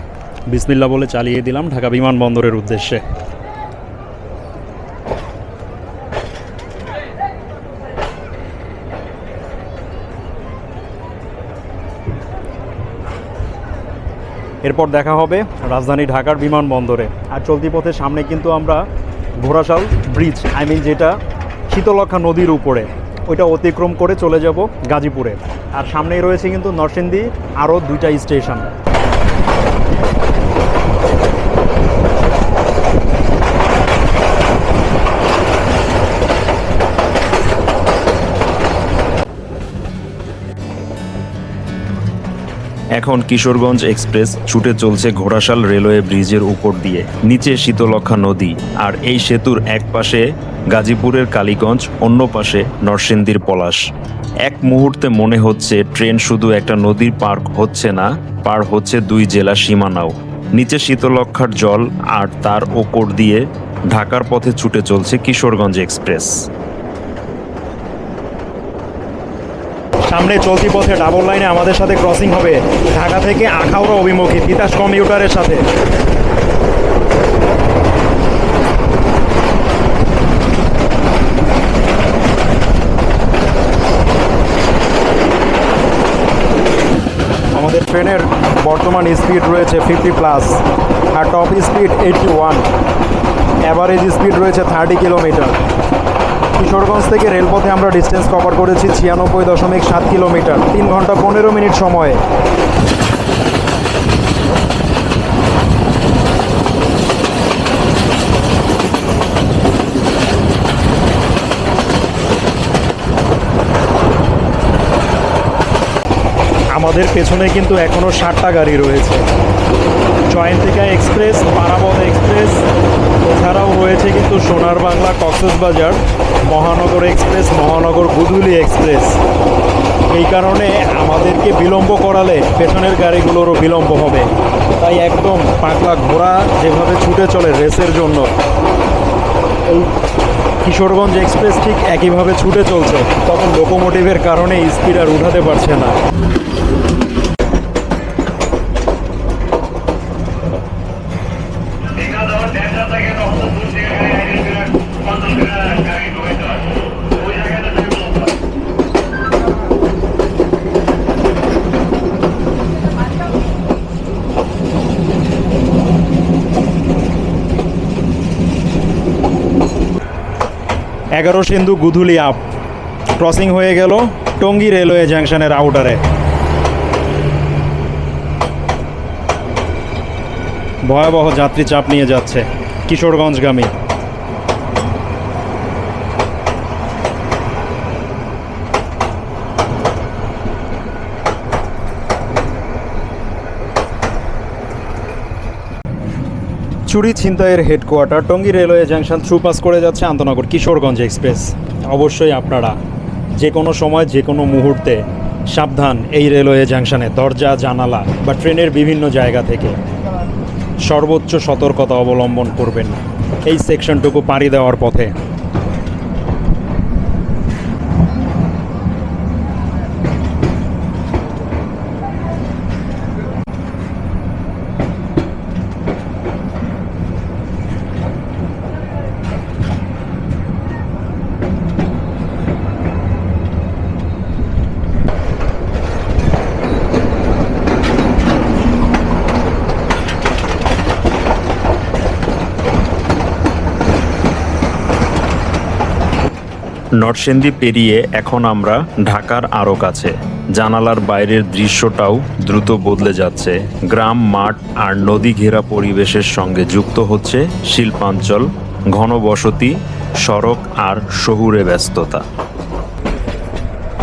বিসমিল্লাহ বলে চালিয়ে দিলাম ঢাকা বিমানবন্দরের উদ্দেশ্যে। এরপর দেখা হবে রাজধানী ঢাকার বিমানবন্দরে। আর চলতি পথের সামনে কিন্তু আমরা ঘোড়াশাল ব্রিজ যেটা শীতলক্ষ্যা নদীর উপরে, ওইটা অতিক্রম করে চলে যাব গাজীপুরে। আর সামনেই রয়েছে কিন্তু নরসিংদী আরও 2টা স্টেশন। এখন কিশোরগঞ্জ এক্সপ্রেস ছুটে চলছে ঘোড়াশাল রেলওয়ে ব্রিজের উপর দিয়ে। নিচে শীতলক্ষ্যা নদী, আর এই সেতুর এক পাশে গাজীপুরের কালীগঞ্জ, অন্য পাশে নরসিংদীর পলাশ। এক মুহূর্তে মনে হচ্ছে ট্রেন শুধু একটা নদীর পার হচ্ছে না, পার হচ্ছে 2 জেলা সীমানাও। নিচে শীতলক্ষ্যার জল, আর তার ওপর দিয়ে ঢাকার পথে ছুটে চলছে কিশোরগঞ্জ এক্সপ্রেস। সামনে চলতি পথে ডাবল লাইনে আমাদের সাথে ক্রসিং হবে ঢাকা থেকে আখাউড়া অভিমুখী তিতাস কমিউটারের সাথে। আমাদের ট্রেনের বর্তমান স্পিড রয়েছে 50+, আর টপ স্পিড 81, অ্যাভারেজ স্পিড রয়েছে 30 কিলোমিটার। কিশোরগঞ্জ থেকে রেলপথে আমরা ডিস্টেন্স কভার করেছি 96.7 কিলোমিটার, 3 ঘন্টা 15 মিনিট সময়ে। আমাদের পেছনে কিন্তু এখনও 60টা গাড়ি রয়েছে। জয়ন্তিকা এক্সপ্রেস, পারাবত এক্সপ্রেস, এছাড়াও রয়েছে কিন্তু সোনার বাংলা কক্সবাজার, মহানগর এক্সপ্রেস, মহানগর গুদুলি এক্সপ্রেস। এই কারণে আমাদেরকে বিলম্ব করালে পেছনের গাড়িগুলোরও বিলম্ব হবে। তাই একদম পাগলা ঘোড়া যেভাবে ছুটে চলে রেসের জন্য, এই কিশোরগঞ্জ এক্সপ্রেস ঠিক একইভাবে ছুটে চলছে। তখন লোকোমোটিভের কারণে স্পিড আর উঠাতে পারছে না। এগারো সিন্ধু গুধুলি আপ ক্রসিং হয়ে গেল টঙ্গী রেলওয়ে জাংশনের আউটারে। ভয়াবহ যাত্রী চাপ নিয়ে যাচ্ছে কিশোরগঞ্জগামী। চুরি ছিনতাইয়ের headquarter Tongi railway junction through pass করে যাচ্ছে আন্তনগর কিশোরগঞ্জ এক্সপ্রেস। অবশ্যই আপনারা যে কোনো সময় যে কোনো মুহূর্তে সাবধান এই রেলওয়ে জাংশনে দরজা জানালা বা ট্রেনের বিভিন্ন জায়গা থেকে সর্বোচ্চ সতর্কতা অবলম্বন করবেন এই সেকশনটুকু পাড়ি দেওয়ার পথে। নরসিংদী পেরিয়ে এখন আমরা ঢাকার আরও কাছে। জানালার বাইরের দৃশ্যটাও দ্রুত বদলে যাচ্ছে। গ্রাম, মাঠ আর নদী ঘেরা পরিবেশের সঙ্গে যুক্ত হচ্ছে শিল্পাঞ্চল, ঘনবসতি, সড়ক আর শহুরে ব্যস্ততা।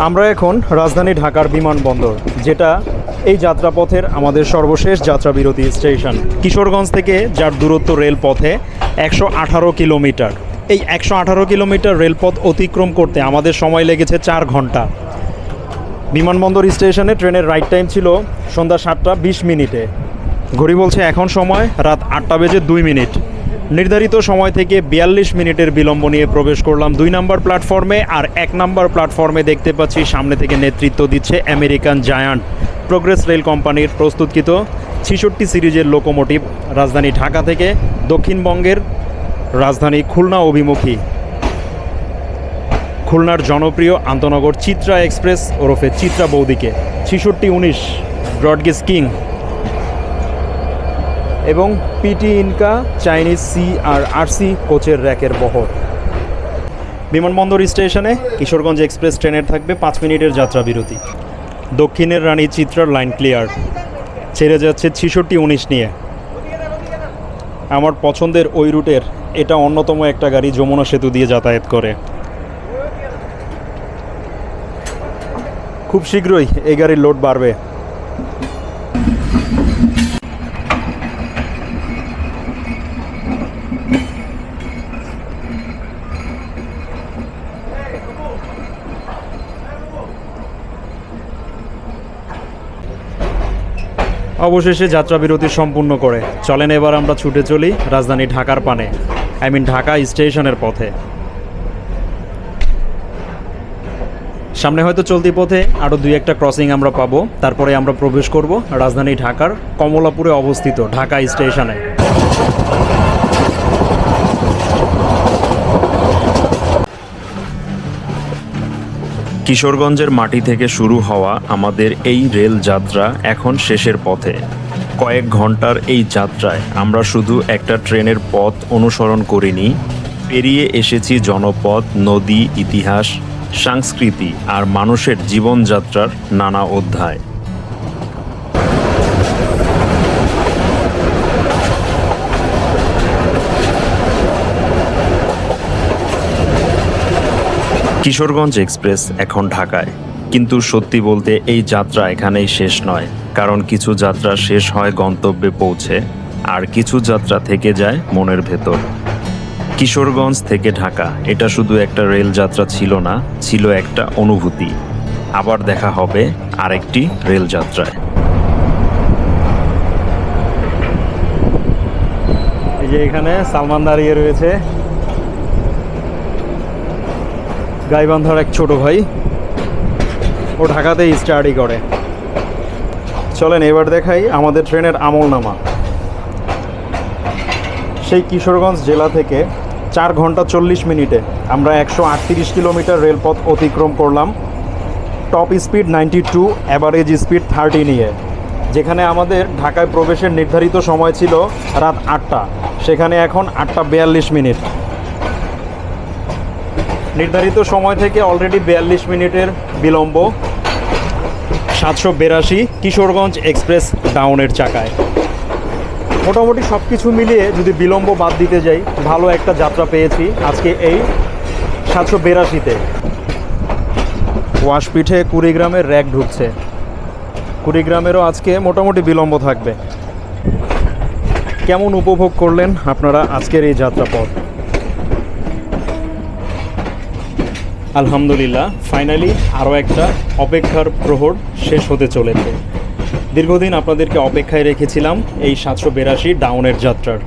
আমরা এখন রাজধানী ঢাকার বিমানবন্দর, যেটা এই যাত্রাপথের আমাদের সর্বশেষ যাত্রাবিরতি স্টেশন। কিশোরগঞ্জ থেকে যার দূরত্ব রেলপথে 118 কিলোমিটার। এই 118 কিলোমিটার রেলপথ অতিক্রম করতে আমাদের সময় লেগেছে 4 ঘন্টা। বিমানবন্দর স্টেশনে ট্রেনের রাইট টাইম ছিল সন্ধ্যা 7টা 20 মিনিটে। ঘড়ি বলছে এখন সময় রাত 8টা বেজে 2 মিনিট। নির্ধারিত সময় থেকে 42 মিনিটের বিলম্ব নিয়ে প্রবেশ করলাম 2 নম্বর প্ল্যাটফর্মে। আর 1 নম্বর প্ল্যাটফর্মে দেখতে পাচ্ছি সামনে থেকে নেতৃত্ব দিচ্ছে আমেরিকান জায়ান্ট প্রোগ্রেস রেল কোম্পানির প্রস্তুতকৃত 66 সিরিজের লোকোমোটিভ রাজধানী ঢাকা থেকে দক্ষিণবঙ্গের রাজধানী খুলনা অভিমুখী খুলনার জনপ্রিয় আন্তনগর চিত্রা এক্সপ্রেস ওরফে চিত্রা বৌদিকে 6619 ব্রডগেজ কিং এবং পিটি ইনকা চাইনিজ CRRC কোচের র্যাকের বহর। বিমানবন্দর স্টেশনে কিশোরগঞ্জ এক্সপ্রেস ট্রেনের থাকবে 5 মিনিটের যাত্রা বিরতি। দক্ষিণের রানী চিত্রার লাইন ক্লিয়ার, ছেড়ে যাচ্ছে 6619 নিয়ে। আমার পছন্দের ওই রুটের এটা অন্যতম একটা গাড়ি যমুনা সেতু দিয়ে যাতায়াত করে। খুব শীঘ্রই এই গাড়ির লোড বাড়বে। অবশেষে যাত্রাবিরতি সম্পূর্ণ করে চলেন এবার আমরা ছুটে চলি রাজধানী ঢাকার পানে, ঢাকা স্টেশনের পথে। সামনে হয়তো চলতি পথে আরও 2-1টা ক্রসিং আমরা পাবো, তারপরে আমরা প্রবেশ করব রাজধানী ঢাকার কমলাপুরে অবস্থিত ঢাকা স্টেশনে। কিশোরগঞ্জের মাটি থেকে শুরু হওয়া আমাদের এই রেল যাত্রা এখন শেষের পথে। কয়েক ঘন্টার এই যাত্রায় আমরা শুধু একটা ট্রেনের পথ অনুসরণ করিনি, পেরিয়ে এসেছি জনপদ, নদী, ইতিহাস, সংস্কৃতি আর মানুষের জীবনযাত্রার নানা অধ্যায়। কিশোরগঞ্জ এক্সপ্রেস এখন ঢাকায়, কিন্তু সত্যি বলতে এই যাত্রা এখানেই শেষ নয়। কারণ কিছু যাত্রা শেষ হয় গন্তব্যে পৌঁছে, আর কিছু যাত্রা থেকে যায় মনের ভেতর। কিশোরগঞ্জ থেকে ঢাকা এটা শুধু একটা রেল যাত্রা ছিল না, ছিল একটা অনুভূতি। আবার দেখা হবে আরেকটি রেল যাত্রায়। এই যে এখানে সালমান দাঁড়িয়ে রয়েছে, গাইবান্ধার এক ছোট ভাই, ও ঢাকাতেই স্টাডি করে। চলেন এবার দেখাই আমাদের ট্রেনের আমলনামা। সেই কিশোরগঞ্জ জেলা থেকে 4 ঘন্টা 40 মিনিটে আমরা 138 কিলোমিটার রেলপথ অতিক্রম করলাম, টপ স্পিড 92, অ্যাভারেজ স্পিড 30 নিয়ে। যেখানে আমাদের ঢাকায় প্রবেশের নির্ধারিত সময় ছিল রাত 8টা, সেখানে এখন 8টা 42 মিনিট। নির্ধারিত সময় থেকে অলরেডি 42 মিনিটের বিলম্ব। 782 কিশোরগঞ্জ এক্সপ্রেস ডাউনের চাকায়। মোটামুটি সব কিছু মিলিয়ে যদি বিলম্ব বাদ দিতে যাই, ভালো একটা যাত্রা পেয়েছি আজকে এই 782-তে। ওয়াশপিঠে কুড়িগ্রামের র্যাক ঢুকছে, কুড়িগ্রামেরও আজকে মোটামুটি বিলম্ব থাকবে। কেমন উপভোগ করলেন আপনারা আজকের এই যাত্রাপথ? আলহামদুলিল্লাহ, ফাইনালি আরও একটা অপেক্ষার প্রহর শেষ হতে চলেছে। দীর্ঘদিন আপনাদেরকে অপেক্ষায় রেখেছিলাম এই 782 ডাউনের যাত্রার,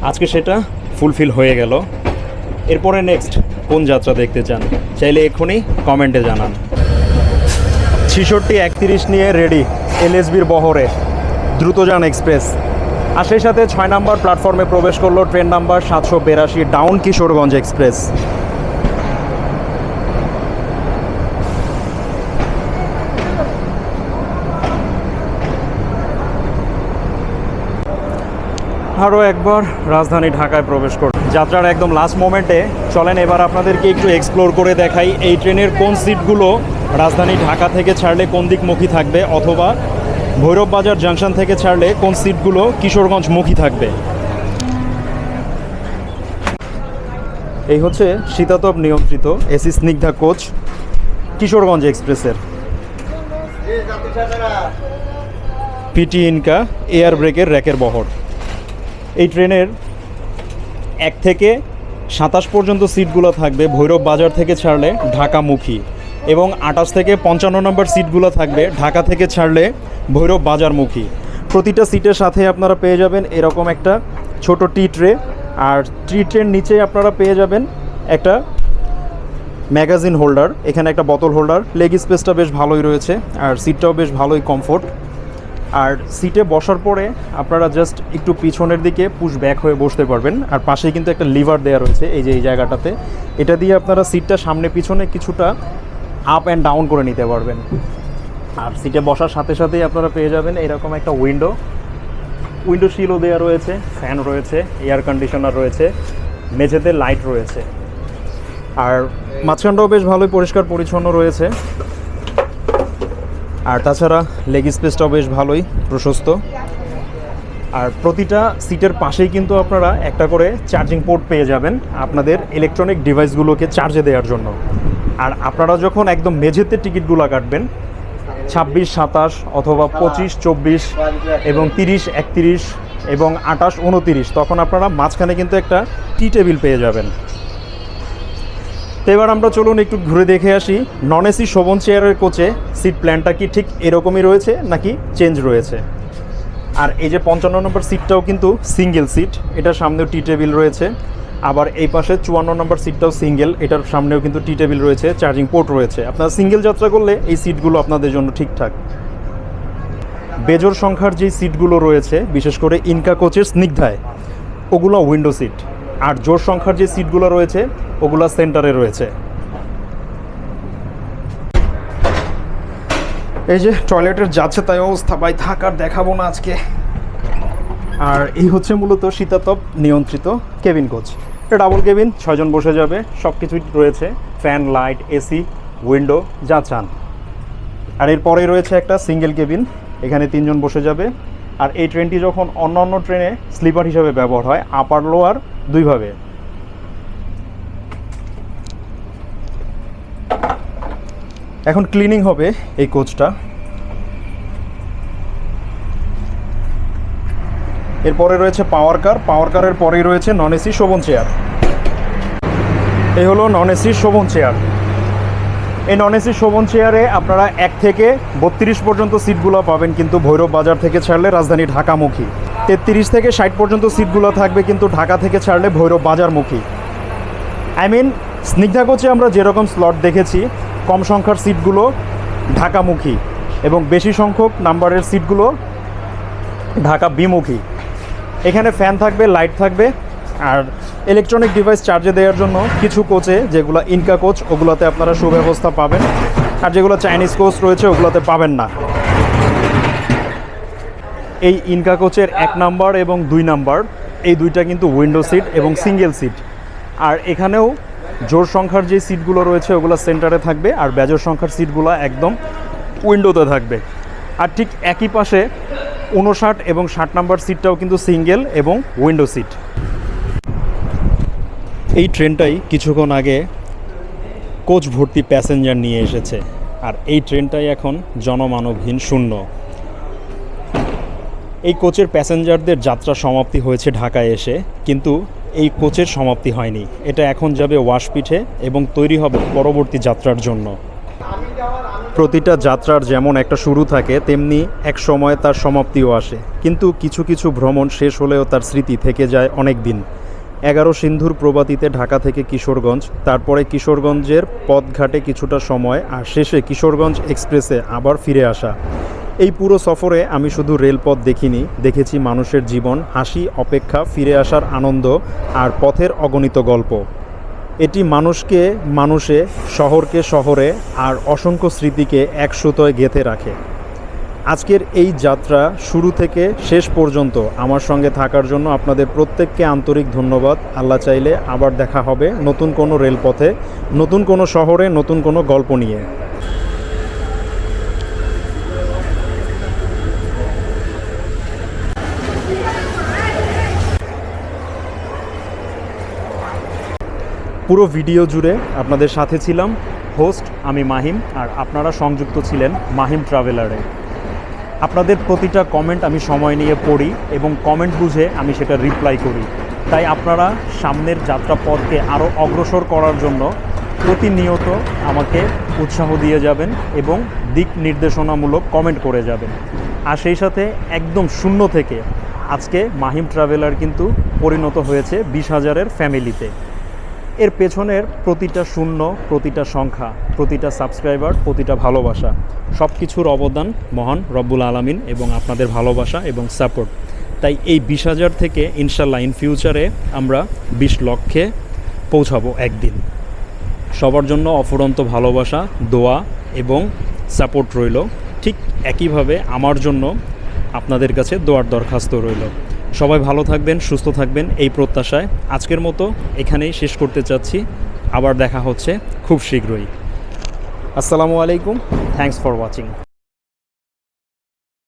আজকে সেটা ফুলফিল হয়ে গেল। এরপরে নেক্সট কোন যাত্রা দেখতে চান চাইলে এক্ষুনি কমেন্টে জানান। 6631 নিয়ে রেডি LSBর বহরে দ্রুতযান এক্সপ্রেস। আর সেই সাথে 6 নম্বর প্ল্যাটফর্মে প্রবেশ করলো train number 782 down Kishoreganj express. আরও একবার রাজধানী ঢাকায় প্রবেশ করব। যাত্রার একদম লাস্ট মোমেন্টে। চলেন এবার আপনাদেরকে একটু এক্সপ্লোর করে দেখাই এই ট্রেনের কোন সিটগুলো রাজধানী ঢাকা থেকে ছাড়লে কোন দিকমুখী থাকবে, অথবা ভৈরব বাজার জাংশন থেকে ছাড়লে কোন সিটগুলো কিশোরগঞ্জমুখী থাকবে। এই হচ্ছে শীতাতপ নিয়ন্ত্রিত এসি স্নিগ্ধা কোচ কিশোরগঞ্জ এক্সপ্রেসের। পিটি ইনকা এয়ার ব্রেকের র্যাকের বহর। এই ট্রেনের 1 থেকে 27 পর্যন্ত সিটগুলো থাকবে ভৈরব বাজার থেকে ছাড়লে ঢাকামুখী, এবং 28 থেকে 55 নম্বর সিটগুলো থাকবে ঢাকা থেকে ছাড়লে ভৈরব বাজারমুখী। প্রতিটা সিটের সাথে আপনারা পেয়ে যাবেন এরকম একটা ছোট টি ট্রে, আর টি ট্রের নিচে আপনারা পেয়ে যাবেন একটা ম্যাগাজিন হোল্ডার, এখানে একটা বোতল হোল্ডার। লেগ স্পেসটা বেশ ভালোই রয়েছে, আর সিটটাও বেশ ভালোই কমফোর্ট। আর সিটে বসার পরে আপনারা জাস্ট একটু পিছনের দিকে পুশ ব্যাক হয়ে বসতে পারবেন, আর পাশেই কিন্তু একটা লিভার দেওয়া রয়েছে এই যে এই জায়গাটাতে। এটা দিয়ে আপনারা সিটটা সামনে পিছনে কিছুটা আপ অ্যান্ড ডাউন করে নিতে পারবেন। আর সিটে বসার সাথে সাথেই আপনারা পেয়ে যাবেন এরকম একটা উইন্ডো শিলও দেওয়া রয়েছে, ফ্যান রয়েছে, এয়ার কন্ডিশনার রয়েছে, মেঝেতে লাইট রয়েছে, আর মাঝখানটাও বেশ ভালোই পরিষ্কার পরিচ্ছন্ন রয়েছে। আর তাছাড়া লেগ স্পেসটাও বেশ ভালোই প্রশস্ত। আর প্রতিটা সিটের পাশেই কিন্তু আপনারা একটা করে চার্জিং পোর্ট পেয়ে যাবেন আপনাদের ইলেকট্রনিক ডিভাইসগুলোকে চার্জে দেওয়ার জন্য। আর আপনারা যখন একদম মেঝেতে টিকিটগুলো কাটবেন 26, 27 অথবা 25, 24 এবং 30, 31 এবং 28, 29, তখন আপনারা মাঝখানে কিন্তু একটা টি টেবিল পেয়ে যাবেন। তো এবার আমরা চলুন একটু ঘুরে দেখে আসি নন এসি শোভন চেয়ারের কোচে সিট প্ল্যানটা কি ঠিক এরকমই রয়েছে নাকি চেঞ্জ রয়েছে। আর এই যে 55 নম্বর সিটটাও কিন্তু সিঙ্গেল সিট, এটার সামনেও টি টেবিল রয়েছে। আবার এই পাশে 54 নম্বর সিটটাও সিঙ্গেল, এটার সামনেও কিন্তু টি টেবিল রয়েছে, চার্জিং পোর্ট রয়েছে। আপনারা সিঙ্গেল যাত্রা করলে এই সিটগুলো আপনাদের জন্য ঠিকঠাক। বেজোড় সংখ্যার যেই সিটগুলো রয়েছে বিশেষ করে ইনকা কোচের স্নিগ্ধায়, ওগুলো উইন্ডো সিট। আর জোড় সংখ্যার যে সিটগুলো রয়েছে ওগুলো সেন্টারে রয়েছে। এই যে টয়লেটের যাচ্ছে তাই অবস্থা, ভাই থাকার দেখাবো না আজকে। আর এই হচ্ছে মূলত শীতাতপ নিয়ন্ত্রিত কেবিন কোচ। এটা ডাবল কেবিন, 6 জন বসে যাবে, সব কিছুই রয়েছে, ফ্যান, লাইট, এসি, উইন্ডো যা চান। আর এরপরেই রয়েছে একটা সিঙ্গেল কেবিন, এখানে 3 জন বসে যাবে। আর এই ট্রেনটি যখন অন্যান্য ট্রেনে স্লিপার হিসাবে ব্যবহার হয় আপার লোয়ার দুইভাবে। এখন ক্লিনিং হবে এই কোচটা। এরপরে রয়েছে পাওয়ার কারের পরেই রয়েছে নন এসি শোভন চেয়ার। এই হলো নন এসি শোভন চেয়ার। এই নন এসি শোভন চেয়ারে আপনারা 1 থেকে 32 পর্যন্ত সিটগুলো পাবেন কিন্তু ভৈরব বাজার থেকে ছাড়লে রাজধানী ঢাকামুখী। 33 থেকে 60 পর্যন্ত সিটগুলো থাকবে কিন্তু ঢাকা থেকে ছাড়লে ভৈরব বাজারমুখী। স্নিগ্ধা কোচে আমরা যেরকম স্লট দেখেছি, কম সংখ্যার সিটগুলো ঢাকামুখী এবং বেশি সংখ্যক নাম্বারের সিটগুলো ঢাকা বিমুখী। এখানে ফ্যান থাকবে, লাইট থাকবে, আর ইলেকট্রনিক ডিভাইস চার্জে দেওয়ার জন্য কিছু কোচে যেগুলো ইনকা কোচ ওগুলোতে আপনারা সুব্যবস্থা পাবেন, আর যেগুলো চাইনিজ কোচ রয়েছে ওগুলোতে পাবেন না। এই ইনকা কোচের 1 নাম্বার এবং 2 নাম্বার এই দুইটা কিন্তু উইন্ডো সিট এবং সিঙ্গেল সিট। আর এখানেও জোড় সংখ্যার যে সিটগুলো রয়েছে ওগুলো সেন্টারে থাকবে, আর বেজোড় সংখ্যার সিটগুলো একদম উইন্ডোতে থাকবে। আর ঠিক একই পাশে 59 এবং 60 নাম্বার সিটটাও কিন্তু সিঙ্গেল এবং উইন্ডো সিট। এই ট্রেনটাই কিছুক্ষণ আগে কোচ ভর্তি প্যাসেঞ্জার নিয়ে এসেছে, আর এই ট্রেনটাই এখন জনমানবহীন শূন্য। এই কোচের প্যাসেঞ্জারদের যাত্রা সমাপ্তি হয়েছে ঢাকায় এসে, কিন্তু এই কোচের সমাপ্তি হয়নি। এটা এখন যাবে ওয়াশপিঠে এবং তৈরি হবে পরবর্তী যাত্রার জন্য। প্রতিটা যাত্রার যেমন একটা শুরু থাকে তেমনি এক সময় তার সমাপ্তিও আসে, কিন্তু কিছু কিছু ভ্রমণ শেষ হলেও তার স্মৃতি থেকে যায় অনেক দিন। 11 সিন্ধুর প্রবাতিতে ঢাকা থেকে কিশোরগঞ্জ, তারপরে কিশোরগঞ্জের পথঘাটে কিছুটা সময়, আর শেষে কিশোরগঞ্জ এক্সপ্রেসে আবার ফিরে আসা। এই পুরো সফরে আমি শুধু রেলপথ দেখিনি, দেখেছি মানুষের জীবন, হাসি, অপেক্ষা, ফিরে আসার আনন্দ আর পথের অগণিত গল্প। এটি মানুষকে মানুষে, শহরকে শহরে আর অসংখ্য স্মৃতিকে এক সুতোয় গেঁথে রাখে। আজকের এই যাত্রা শুরু থেকে শেষ পর্যন্ত আমার সঙ্গে থাকার জন্য আপনাদের প্রত্যেককে আন্তরিক ধন্যবাদ। আল্লাহ চাইলে আবার দেখা হবে নতুন কোনো রেলপথে, নতুন কোনো শহরে, নতুন কোনো গল্প নিয়ে। পুরো ভিডিও জুড়ে আপনাদের সাথে ছিলাম হোস্ট আমি মাহিম, আর আপনারা সংযুক্ত ছিলেন মাহিম ট্রাভেলারে। আপনাদের প্রতিটা কমেন্ট আমি সময় নিয়ে পড়ি এবং কমেন্ট বুঝে আমি সেটা রিপ্লাই করি। তাই আপনারা সামনের যাত্রাপথকে আরও অগ্রসর করার জন্য প্রতিনিয়ত আমাকে উৎসাহ দিয়ে যাবেন এবং দিক নির্দেশনামূলক কমেন্ট করে যাবেন। আর সেই সাথে একদম শূন্য থেকে আজকে মাহিম ট্রাভেলার কিন্তু পরিণত হয়েছে 20,000-এর ফ্যামিলিতে। এর পেছনের প্রতিটা শূন্য, প্রতিটা সংখ্যা, প্রতিটা সাবস্ক্রাইবার, প্রতিটা ভালোবাসা, সব কিছুর অবদান মহান রব্বুল আলামিন এবং আপনাদের ভালোবাসা এবং সাপোর্ট। তাই এই 20,000 থেকে ইনশাল্লাহ ইন ফিউচারে আমরা 20 লক্ষে পৌঁছাবো একদিন। সবার জন্য অফুরন্ত ভালোবাসা, দোয়া এবং সাপোর্ট রইল। ঠিক একইভাবে আমার জন্য আপনাদের কাছে দোয়ার দরখাস্ত রইল। সবাই ভালো থাকবেন, সুস্থ থাকবেন এই প্রত্যাশায় আজকের মতো এখানেই শেষ করতে চাচ্ছি। আবার দেখা হচ্ছে খুব শীঘ্রই। আসসালামু আলাইকুম, থ্যাঙ্কস ফর ওয়াচিং।